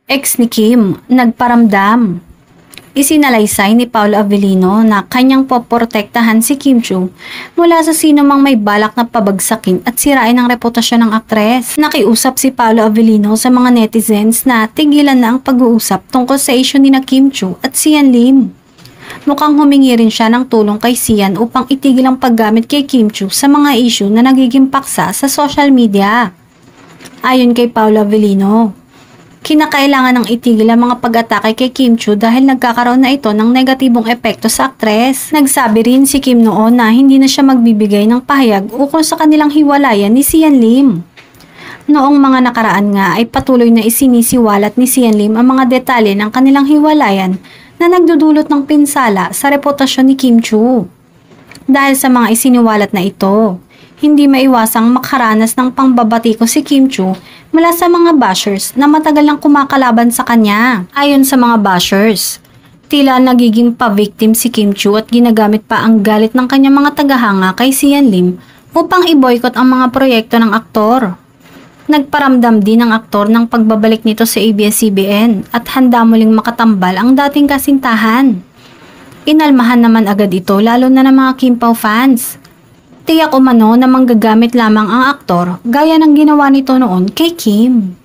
Ex ni Kim, nagparamdam. Isinalaysay ni Paolo Avellino na kanyang poprotektahan si Kim Chiu mula sa sino mang may balak na pabagsakin at sirain ang reputasyon ng aktres. Nakiusap si Paolo Avellino sa mga netizens na tigilan na ang pag-uusap tungkol sa issue ni na Kim Chiu at Sian Lim. Mukhang humingi rin siya ng tulong kay Sian upang itigil ang paggamit kay Kim Chiu sa mga issue na nagiging paksa sa social media. Ayon kay Paolo Avellino, kinakailangan ng itigil ang mga pag-atake kay Kim Chiu dahil nagkakaroon na ito ng negatibong epekto sa aktres. Nagsabi rin si Kim noon na hindi na siya magbibigay ng pahayag ukol sa kanilang hiwalayan ni Sian Lim. Noong mga nakaraan nga ay patuloy na isinisiwalat ni Sian Lim ang mga detalye ng kanilang hiwalayan na nagdudulot ng pinsala sa reputasyon ni Kim Chiu. Dahil sa mga isiniwalat na ito, hindi maiwasang makaranas ng pangbabatiko si Kim Chiu mula sa mga bashers na matagal nang kumakalaban sa kanya. Ayon sa mga bashers, tila nagiging pa-victim si Kim Chiu at ginagamit pa ang galit ng kanyang mga tagahanga kay Sian Lim upang i-boycott ang mga proyekto ng aktor. Nagparamdam din ang aktor ng pagbabalik nito sa ABS-CBN at handa muling makatambal ang dating kasintahan. Inalmahan naman agad ito lalo na ng mga Kim Pao fans. Tiyak umano na manggagamit lamang ang aktor gaya ng ginawa nito noon kay Kim.